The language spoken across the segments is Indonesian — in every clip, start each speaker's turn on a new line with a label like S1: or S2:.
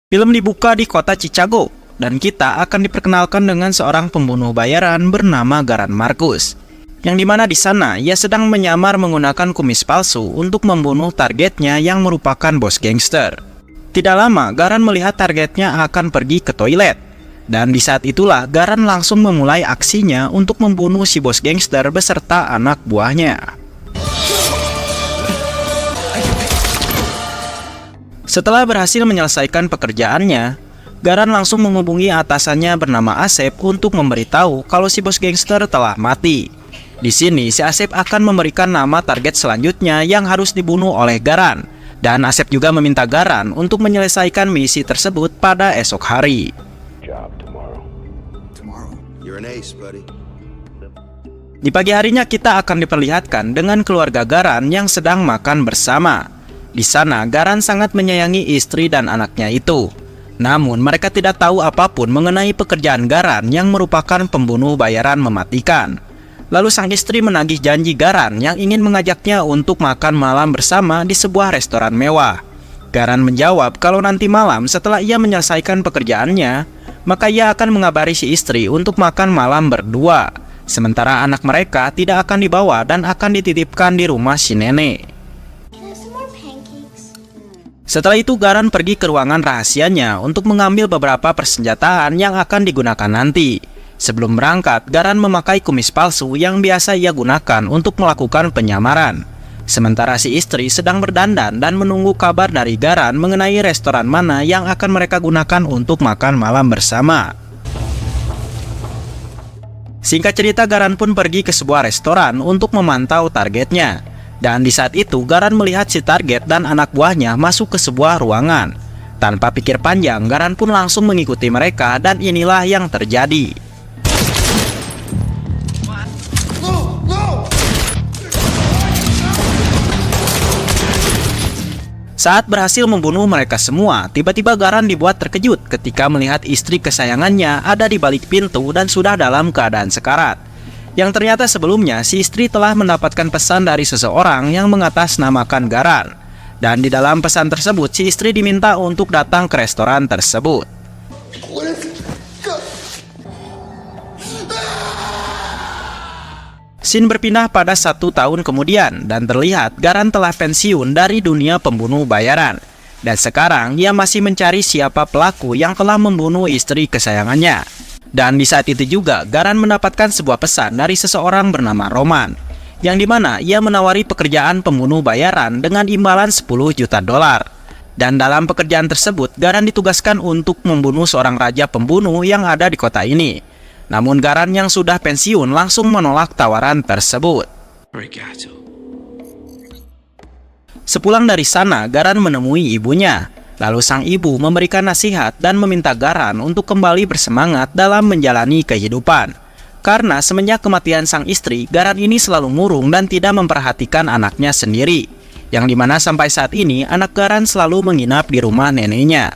S1: Film dibuka di kota Chicago, dan kita akan diperkenalkan dengan seorang pembunuh bayaran bernama Garan Markus. Yang dimana di sana ia sedang menyamar menggunakan kumis palsu untuk membunuh targetnya yang merupakan bos gangster. Tidak lama, Garan melihat targetnya akan pergi ke toilet. Dan di saat itulah Garan langsung memulai aksinya untuk membunuh si bos gangster beserta anak buahnya. Setelah berhasil menyelesaikan pekerjaannya, Garan langsung menghubungi atasannya bernama Asep untuk memberitahu kalau si bos gangster telah mati. Di sini si Asep akan memberikan nama target selanjutnya yang harus dibunuh oleh Garan. Dan Asep juga meminta Garan untuk menyelesaikan misi tersebut pada esok hari. Di pagi harinya kita akan diperlihatkan dengan keluarga Garan yang sedang makan bersama. Di sana Garan sangat menyayangi istri dan anaknya itu. Namun mereka tidak tahu apapun mengenai pekerjaan Garan yang merupakan pembunuh bayaran mematikan. Lalu sang istri menagih janji Garan yang ingin mengajaknya untuk makan malam bersama di sebuah restoran mewah. Garan menjawab kalau nanti malam setelah ia menyelesaikan pekerjaannya, maka ia akan mengabari si istri untuk makan malam berdua. Sementara anak mereka tidak akan dibawa dan akan dititipkan di rumah si nenek. Setelah itu Garan pergi ke ruangan rahasianya untuk mengambil beberapa persenjataan yang akan digunakan nanti. Sebelum berangkat, Garan memakai kumis palsu yang biasa ia gunakan untuk melakukan penyamaran. Sementara si istri sedang berdandan dan menunggu kabar dari Garan mengenai restoran mana yang akan mereka gunakan untuk makan malam bersama. Singkat cerita, Garan pun pergi ke sebuah restoran untuk memantau targetnya. Dan di saat itu Garan melihat si target dan anak buahnya masuk ke sebuah ruangan. Tanpa pikir panjang, Garan pun langsung mengikuti mereka dan inilah yang terjadi. Saat berhasil membunuh mereka semua, tiba-tiba Garan dibuat terkejut ketika melihat istri kesayangannya ada di balik pintu dan sudah dalam keadaan sekarat. Yang ternyata sebelumnya si istri telah mendapatkan pesan dari seseorang yang mengatasnamakan Garan. Dan di dalam pesan tersebut si istri diminta untuk datang ke restoran tersebut. Scene berpindah pada 1 tahun kemudian dan terlihat Garan telah pensiun dari dunia pembunuh bayaran. Dan sekarang ia masih mencari siapa pelaku yang telah membunuh istri kesayangannya. Dan di saat itu juga Garan mendapatkan sebuah pesan dari seseorang bernama Roman, yang dimana ia menawari pekerjaan pembunuh bayaran dengan imbalan 10 juta dolar. Dan dalam pekerjaan tersebut Garan ditugaskan untuk membunuh seorang raja pembunuh yang ada di kota ini. Namun Garan yang sudah pensiun langsung menolak tawaran tersebut. Sepulang dari sana Garan menemui ibunya. Lalu sang ibu memberikan nasihat dan meminta Garan untuk kembali bersemangat dalam menjalani kehidupan. Karena semenjak kematian sang istri, Garan ini selalu murung dan tidak memperhatikan anaknya sendiri. Yang dimana sampai saat ini anak Garan selalu menginap di rumah neneknya.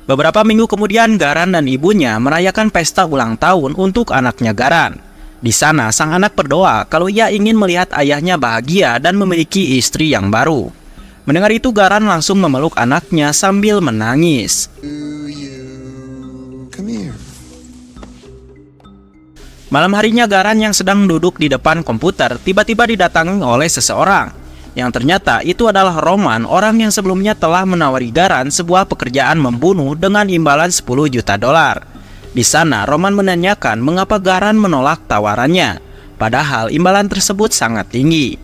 S1: Beberapa minggu kemudian Garan dan ibunya merayakan pesta ulang tahun untuk anaknya Garan. Di sana sang anak berdoa kalau ia ingin melihat ayahnya bahagia dan memiliki istri yang baru. Mendengar itu Garan langsung memeluk anaknya sambil menangis. Malam harinya Garan yang sedang duduk di depan komputer tiba-tiba didatangi oleh seseorang. Yang ternyata itu adalah Roman, orang yang sebelumnya telah menawari Garan sebuah pekerjaan membunuh dengan imbalan 10 juta dolar. Di sana Roman menanyakan mengapa Garan menolak tawarannya, padahal imbalan tersebut sangat tinggi.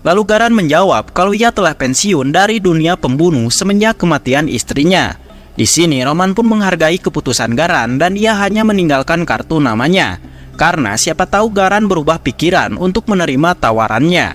S1: Lalu Garan menjawab kalau ia telah pensiun dari dunia pembunuh semenjak kematian istrinya. Di sini Roman pun menghargai keputusan Garan dan ia hanya meninggalkan kartu namanya, karena siapa tahu Garan berubah pikiran untuk menerima tawarannya.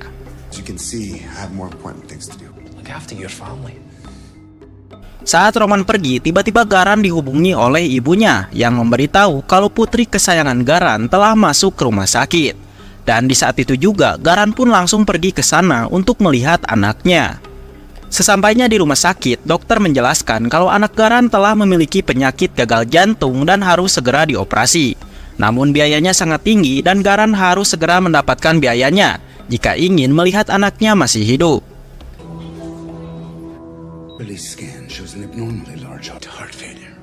S1: Saat Roman pergi, tiba-tiba Garan dihubungi oleh ibunya yang memberitahu kalau putri kesayangan Garan telah masuk ke rumah sakit. Dan di saat itu juga Garan pun langsung pergi ke sana untuk melihat anaknya. Sesampainya di rumah sakit, dokter menjelaskan kalau anak Garan telah memiliki penyakit gagal jantung dan harus segera dioperasi. Namun biayanya sangat tinggi dan Garan harus segera mendapatkan biayanya jika ingin melihat anaknya masih hidup.
S2: release scan shows an abnormally large heart failure.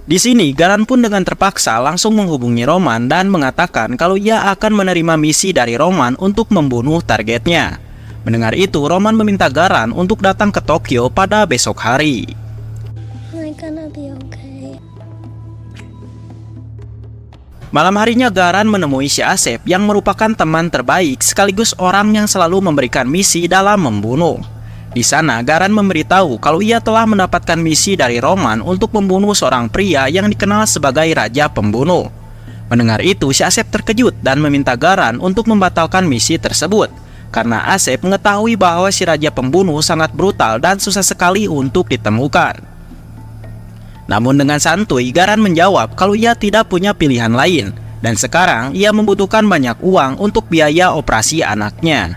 S1: Di sini, Garan pun dengan terpaksa langsung menghubungi Roman dan mengatakan kalau ia akan menerima misi dari Roman untuk membunuh targetnya. Mendengar itu, Roman meminta Garan untuk datang ke Tokyo pada besok hari.
S3: I'm gonna be okay.
S1: Malam harinya, Garan menemui si Asep yang merupakan teman terbaik sekaligus orang yang selalu memberikan misi dalam membunuh. Di sana, Garan memberitahu kalau ia telah mendapatkan misi dari Roman untuk membunuh seorang pria yang dikenal sebagai Raja Pembunuh. Mendengar itu, si Asep terkejut dan meminta Garan untuk membatalkan misi tersebut, karena Asep mengetahui bahwa si Raja Pembunuh sangat brutal dan susah sekali untuk ditemukan. Namun dengan santuy, Garan menjawab kalau ia tidak punya pilihan lain, dan sekarang ia membutuhkan banyak uang untuk biaya operasi anaknya.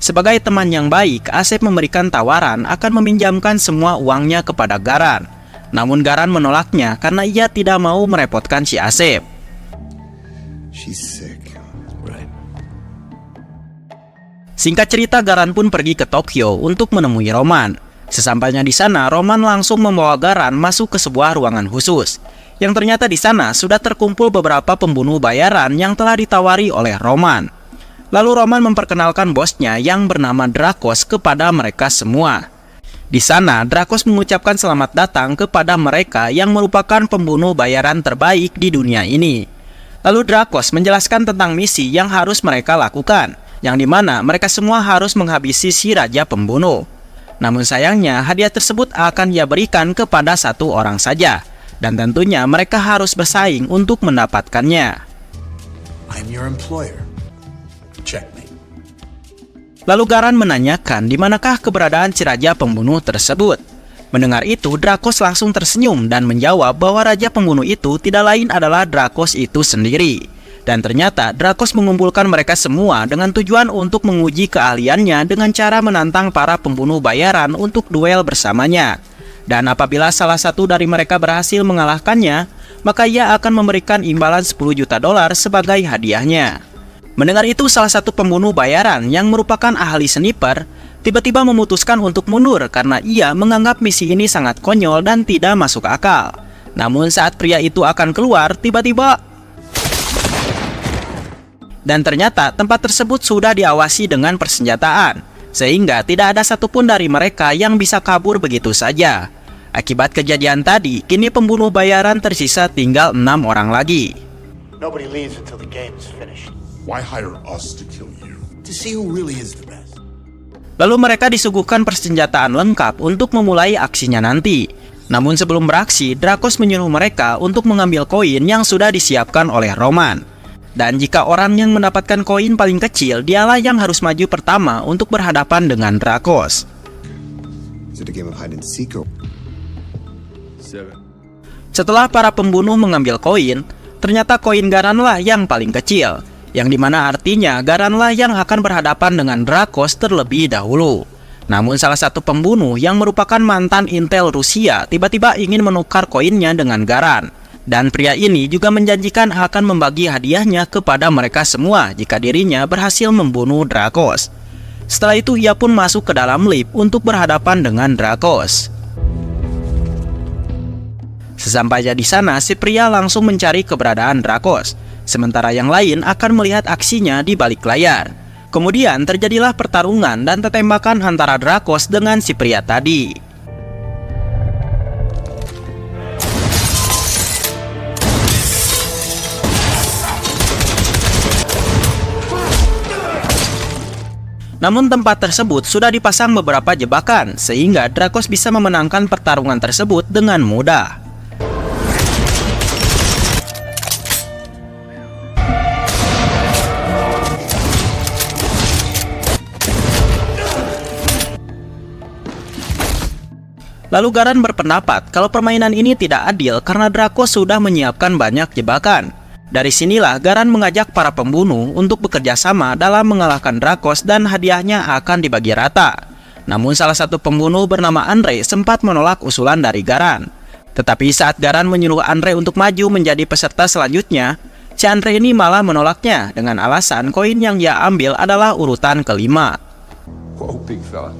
S1: Sebagai teman yang baik, Asep memberikan tawaran akan meminjamkan semua uangnya kepada Garan. Namun Garan menolaknya karena ia tidak mau merepotkan si Asep.
S2: She's sick, right?
S1: Singkat cerita, Garan pun pergi ke Tokyo untuk menemui Roman. Sesampainya di sana, Roman langsung membawa Garan masuk ke sebuah ruangan khusus. Yang ternyata di sana sudah terkumpul beberapa pembunuh bayaran yang telah ditawari oleh Roman. Lalu Roman memperkenalkan bosnya yang bernama Drakos kepada mereka semua. Di sana, Drakos mengucapkan selamat datang kepada mereka yang merupakan pembunuh bayaran terbaik di dunia ini. Lalu Drakos menjelaskan tentang misi yang harus mereka lakukan, yang dimana mereka semua harus menghabisi si Raja Pembunuh. Namun sayangnya, hadiah tersebut akan ia berikan kepada satu orang saja, dan tentunya mereka harus bersaing untuk mendapatkannya.
S2: I'm your employer. Checkmate.
S1: Lalu Garan menanyakan di manakah keberadaan si Raja Pembunuh tersebut. Mendengar itu, Drakos langsung tersenyum dan menjawab bahwa Raja Pembunuh itu tidak lain adalah Drakos itu sendiri. Dan ternyata Drakos mengumpulkan mereka semua dengan tujuan untuk menguji keahliannya dengan cara menantang para pembunuh bayaran untuk duel bersamanya. Dan apabila salah satu dari mereka berhasil mengalahkannya, maka ia akan memberikan imbalan 10 juta dolar sebagai hadiahnya. Mendengar itu, salah satu pembunuh bayaran yang merupakan ahli sniper tiba-tiba memutuskan untuk mundur karena ia menganggap misi ini sangat konyol dan tidak masuk akal. Namun saat pria itu akan keluar, tiba-tiba dan ternyata tempat tersebut sudah diawasi dengan persenjataan, sehingga tidak ada satupun dari mereka yang bisa kabur begitu saja. Akibat kejadian tadi, kini pembunuh bayaran tersisa tinggal 6 orang lagi.
S4: Nobody leaves until the game is finished.
S5: Why hire us to kill you?
S2: To see who really is the best.
S1: Lalu mereka disuguhkan persenjataan lengkap untuk memulai aksinya nanti. Namun sebelum beraksi, Drakos menyuruh mereka untuk mengambil koin yang sudah disiapkan oleh Roman. Dan jika orang yang mendapatkan koin paling kecil, dialah yang harus maju pertama untuk berhadapan dengan Drakos.
S2: Is it a game of hide and seek or...
S1: Setelah para pembunuh mengambil koin, ternyata koin Garanlah yang paling kecil, yang dimana artinya Garanlah yang akan berhadapan dengan Drakos terlebih dahulu. Namun salah satu pembunuh yang merupakan mantan intel Rusia tiba-tiba ingin menukar koinnya dengan Garan. Dan pria ini juga menjanjikan akan membagi hadiahnya kepada mereka semua jika dirinya berhasil membunuh Drakos. Setelah itu ia pun masuk ke dalam lift untuk berhadapan dengan Drakos. Sesampainya di sana, si pria langsung mencari keberadaan Drakos. Sementara yang lain akan melihat aksinya di balik layar. Kemudian terjadilah pertarungan dan tembakan antara Drakos dengan si pria tadi. Namun tempat tersebut sudah dipasang beberapa jebakan, sehingga Drakos bisa memenangkan pertarungan tersebut dengan mudah. Lalu Garan berpendapat kalau permainan ini tidak adil karena Drakos sudah menyiapkan banyak jebakan. Dari sinilah Garan mengajak para pembunuh untuk bekerja sama dalam mengalahkan Drakos dan hadiahnya akan dibagi rata. Namun salah satu pembunuh bernama Andre sempat menolak usulan dari Garan. Tetapi saat Garan menyuruh Andre untuk maju menjadi peserta selanjutnya, si Andre ini malah menolaknya dengan alasan koin yang ia ambil adalah urutan kelima.
S5: Whoa, big fella.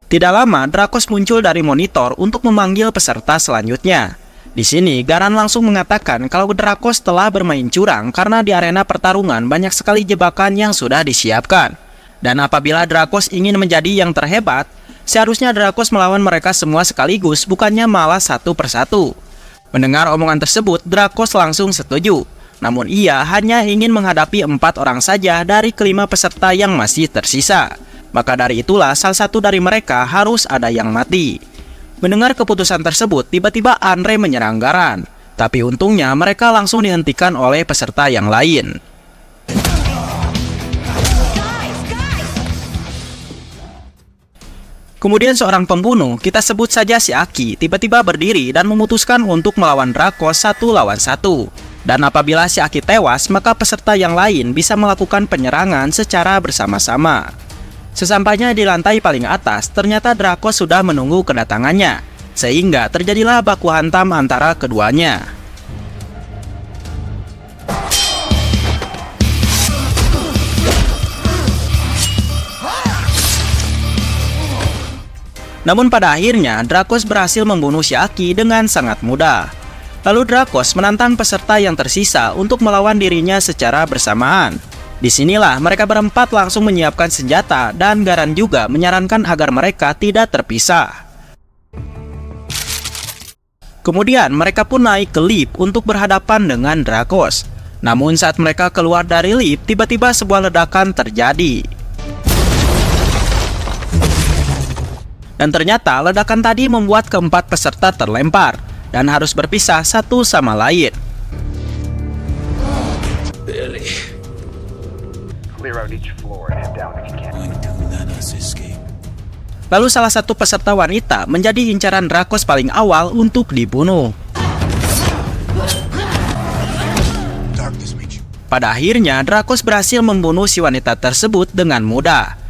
S1: Tidak lama, Drakos muncul dari monitor untuk memanggil peserta selanjutnya. Di sini, Garan langsung mengatakan kalau Drakos telah bermain curang karena di arena pertarungan banyak sekali jebakan yang sudah disiapkan. Dan apabila Drakos ingin menjadi yang terhebat, seharusnya Drakos melawan mereka semua sekaligus, bukannya malah satu persatu. Mendengar omongan tersebut, Drakos langsung setuju. Namun ia hanya ingin menghadapi 4 orang saja dari kelima peserta yang masih tersisa. Maka dari itulah salah satu dari mereka harus ada yang mati. Mendengar keputusan tersebut, tiba-tiba Andre menyerang Garan. Tapi untungnya mereka langsung dihentikan oleh peserta yang lain. Kemudian seorang pembunuh, kita sebut saja si Aki, tiba-tiba berdiri dan memutuskan untuk melawan Drakos 1 lawan 1. Dan apabila si Aki tewas, maka peserta yang lain bisa melakukan penyerangan secara bersama-sama. Sesampainya di lantai paling atas, ternyata Drakos sudah menunggu kedatangannya, sehingga terjadilah baku hantam antara keduanya. Namun pada akhirnya, Drakos berhasil membunuh si Aki dengan sangat mudah. Lalu Drakos menantang peserta yang tersisa untuk melawan dirinya secara bersamaan. Disinilah mereka berempat langsung menyiapkan senjata dan Garan juga menyarankan agar mereka tidak terpisah. Kemudian mereka pun naik ke lift untuk berhadapan dengan Drakos. Namun saat mereka keluar dari lift, tiba-tiba sebuah ledakan terjadi. Dan ternyata ledakan tadi membuat keempat peserta terlempar dan harus berpisah satu sama lain. Lalu salah satu peserta wanita menjadi incaran Drakos paling awal untuk dibunuh. Pada akhirnya, Drakos berhasil membunuh si wanita tersebut dengan mudah.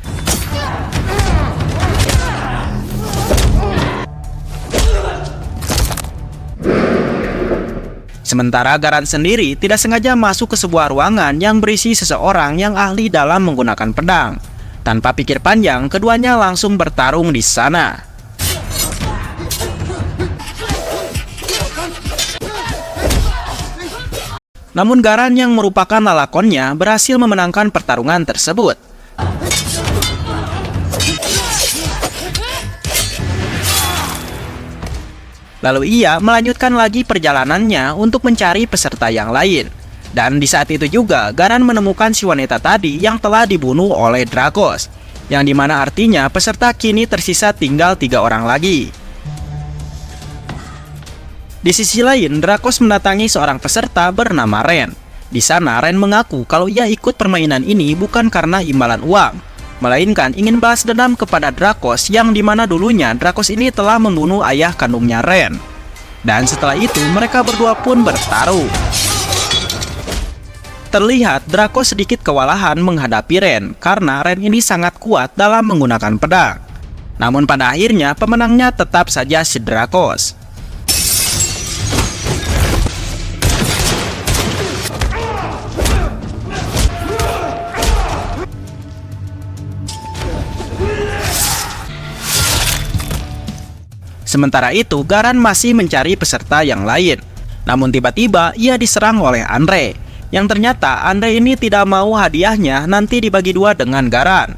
S1: Sementara Garan sendiri tidak sengaja masuk ke sebuah ruangan yang berisi seseorang yang ahli dalam menggunakan pedang. Tanpa pikir panjang, keduanya langsung bertarung di sana. Namun Garan yang merupakan lalakonnya berhasil memenangkan pertarungan tersebut. Lalu ia melanjutkan lagi perjalanannya untuk mencari peserta yang lain. Dan di saat itu juga Garan menemukan si wanita tadi yang telah dibunuh oleh Drakos, yang dimana artinya peserta kini tersisa tinggal 3 orang lagi. Di sisi lain, Drakos mendatangi seorang peserta bernama Ren. Di sana Ren mengaku kalau ia ikut permainan ini bukan karena imbalan uang, melainkan ingin balas dendam kepada Drakos yang dimana dulunya Drakos ini telah membunuh ayah kandungnya Ren. Dan setelah itu mereka berdua pun bertaruh. Terlihat Drakos sedikit kewalahan menghadapi Ren karena Ren ini sangat kuat dalam menggunakan pedang. Namun pada akhirnya pemenangnya tetap saja si Drakos. Sementara itu, Garan masih mencari peserta yang lain. Namun tiba-tiba ia diserang oleh Andre, yang ternyata Andre ini tidak mau hadiahnya nanti dibagi 2 dengan Garan.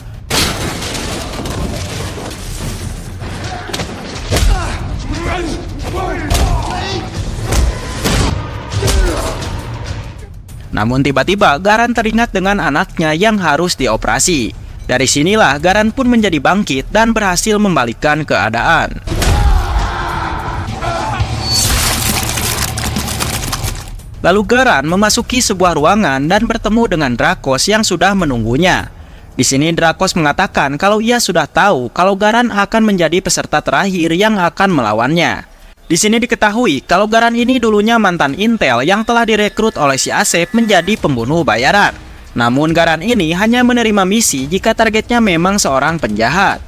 S1: Namun tiba-tiba Garan teringat dengan anaknya yang harus dioperasi. Dari sinilah Garan pun menjadi bangkit dan berhasil membalikkan keadaan. Lalu Garan memasuki sebuah ruangan dan bertemu dengan Drakos yang sudah menunggunya. Di sini Drakos mengatakan kalau ia sudah tahu kalau Garan akan menjadi peserta terakhir yang akan melawannya. Di sini diketahui kalau Garan ini dulunya mantan intel yang telah direkrut oleh si Asep menjadi pembunuh bayaran. Namun Garan ini hanya menerima misi jika targetnya memang seorang penjahat.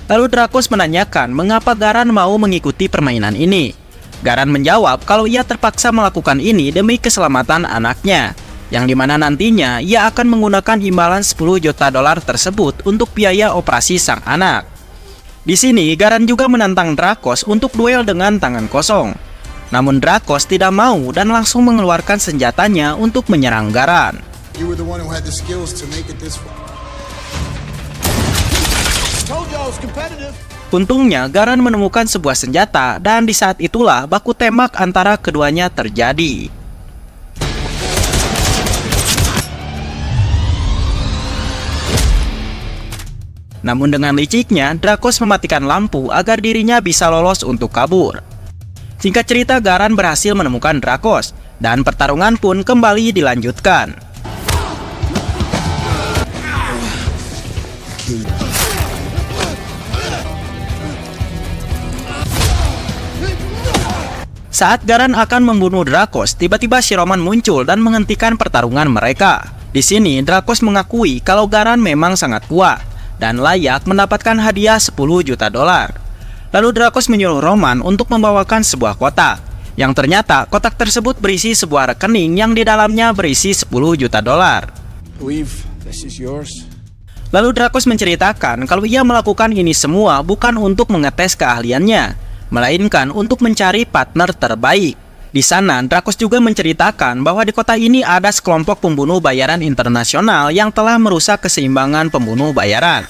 S1: Lalu Drakos menanyakan mengapa Garan mau mengikuti permainan ini. Garan menjawab kalau ia terpaksa melakukan ini demi keselamatan anaknya, yang dimana nantinya ia akan menggunakan imbalan $10 juta tersebut untuk biaya operasi sang anak. Di sini, Garan juga menantang Drakos untuk duel dengan tangan kosong. Namun Drakos tidak mau dan langsung mengeluarkan senjatanya untuk menyerang Garan.
S2: You were the one who had the skills to make it this far.
S4: Told you I was competitive.
S1: Untungnya, Garan menemukan sebuah senjata dan di saat itulah baku tembak antara keduanya terjadi. Namun dengan liciknya, Drakos mematikan lampu agar dirinya bisa lolos untuk kabur. Singkat cerita, Garan berhasil menemukan Drakos dan pertarungan pun kembali dilanjutkan. Saat Garan akan membunuh Drakos, tiba-tiba si Roman muncul dan menghentikan pertarungan mereka. Di sini, Drakos mengakui kalau Garan memang sangat kuat dan layak mendapatkan hadiah 10 juta dolar. Lalu Drakos menyuruh Roman untuk membawakan sebuah kotak, yang ternyata kotak tersebut berisi sebuah rekening yang di dalamnya berisi 10 juta dolar.
S2: Believe this is yours.
S1: Lalu Drakos menceritakan kalau ia melakukan ini semua bukan untuk mengetes keahliannya, melainkan untuk mencari partner terbaik. Di sana, Drakos juga menceritakan bahwa di kota ini ada sekelompok pembunuh bayaran internasional yang telah merusak keseimbangan pembunuh bayaran.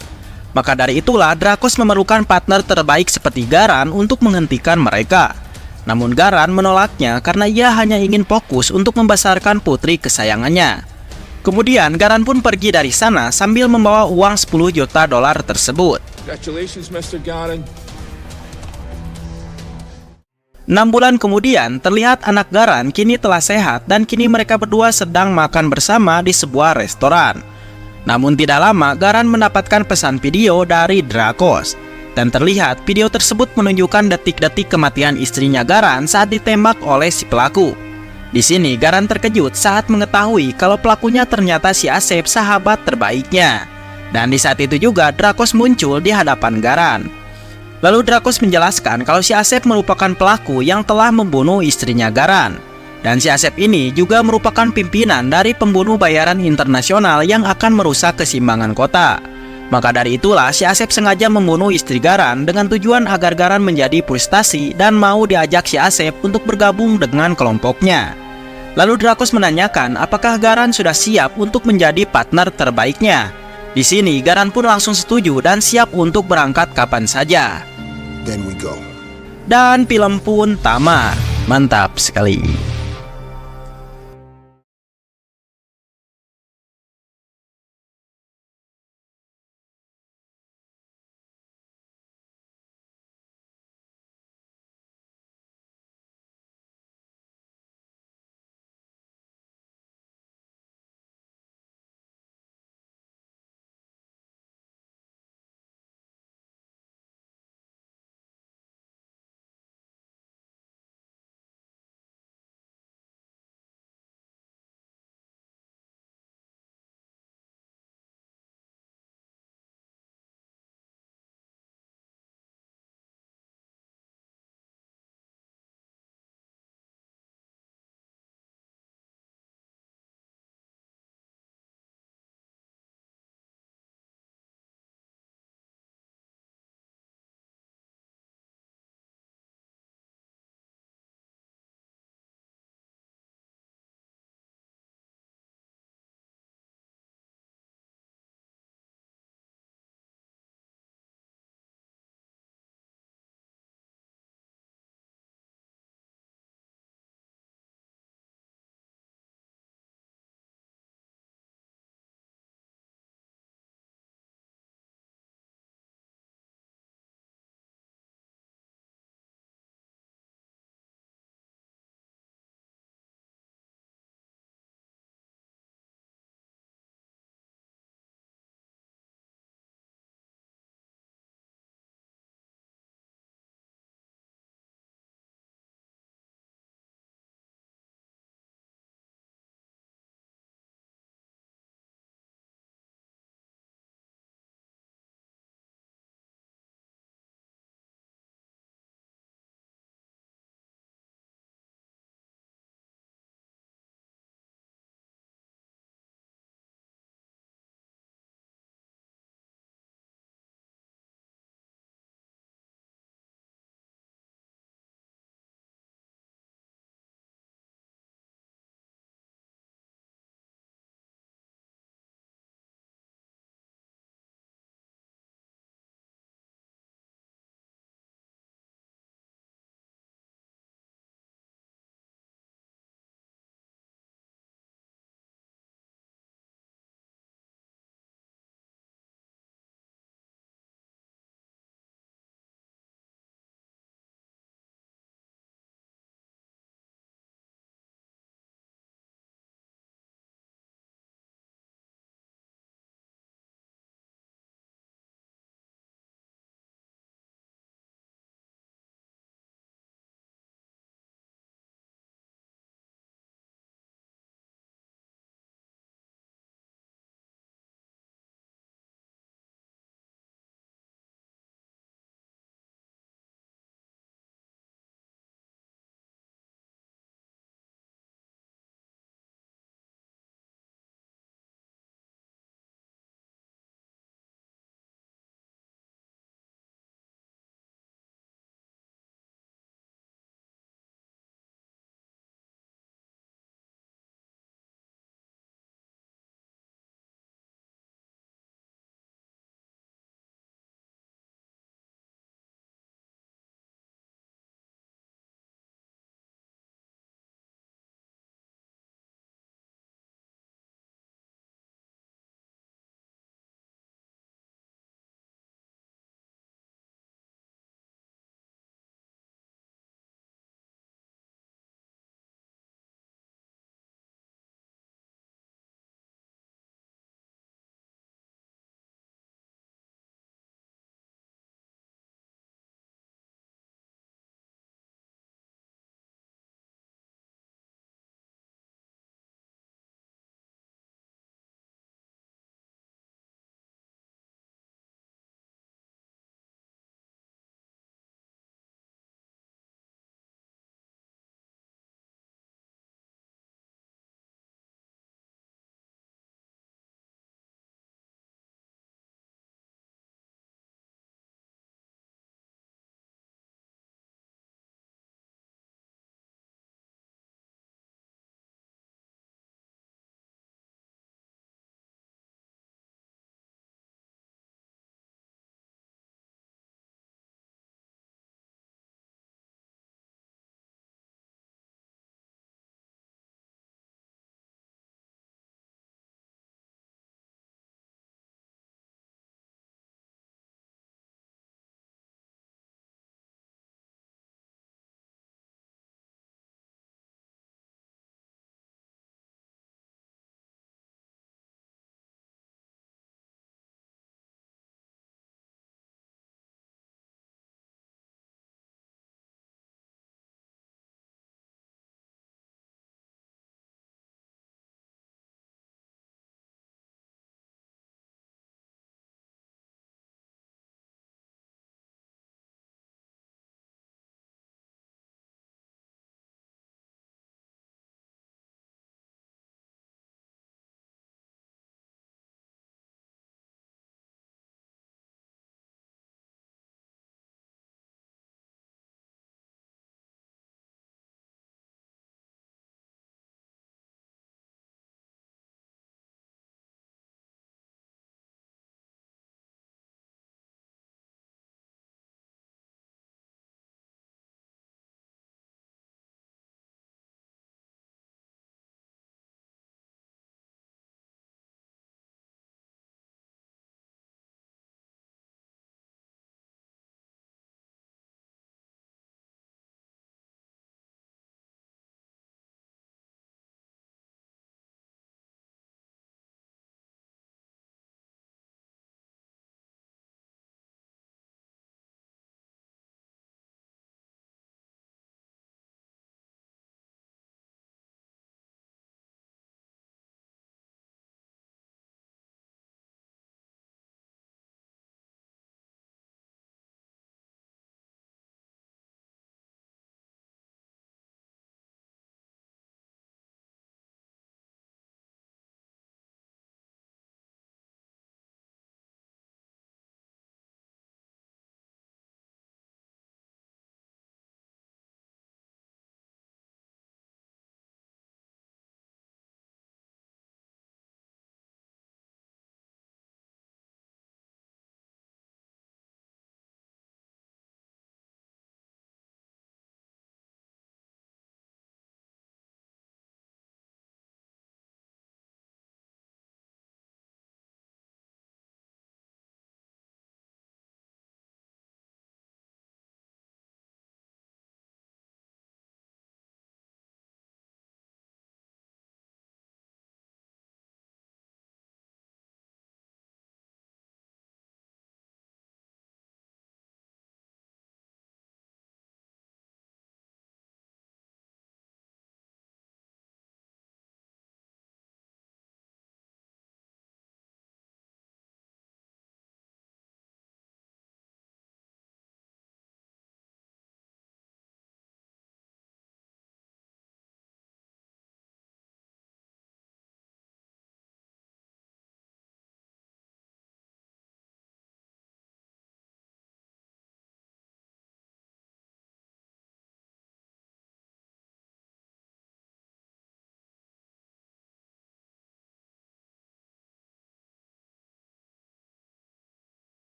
S1: Maka dari itulah Drakos memerlukan partner terbaik seperti Garan untuk menghentikan mereka. Namun Garan menolaknya karena ia hanya ingin fokus untuk membesarkan putri kesayangannya. Kemudian Garan pun pergi dari sana sambil membawa uang 10 juta dolar tersebut.
S6: Congratulations, Mr. Garan.
S1: 6 bulan kemudian, terlihat anak Garan kini telah sehat dan kini mereka berdua sedang makan bersama di sebuah restoran. Namun tidak lama, Garan mendapatkan pesan video dari Drakos. Dan terlihat video tersebut menunjukkan detik-detik kematian istrinya Garan saat ditembak oleh si pelaku. Di sini, Garan terkejut saat mengetahui kalau pelakunya ternyata si Asep, sahabat terbaiknya. Dan di saat itu juga Drakos muncul di hadapan Garan. Lalu Drakos menjelaskan kalau si Asep merupakan pelaku yang telah membunuh istrinya Garan. Dan si Asep ini juga merupakan pimpinan dari pembunuh bayaran internasional yang akan merusak keseimbangan kota. Maka dari itulah si Asep sengaja membunuh istri Garan dengan tujuan agar Garan menjadi frustasi dan mau diajak si Asep untuk bergabung dengan kelompoknya. Lalu Drakos menanyakan apakah Garan sudah siap untuk menjadi partner terbaiknya. Di sini Garan pun langsung setuju dan siap untuk berangkat kapan saja.
S2: Then we go.
S1: Dan film pun tamat. Mantap sekali.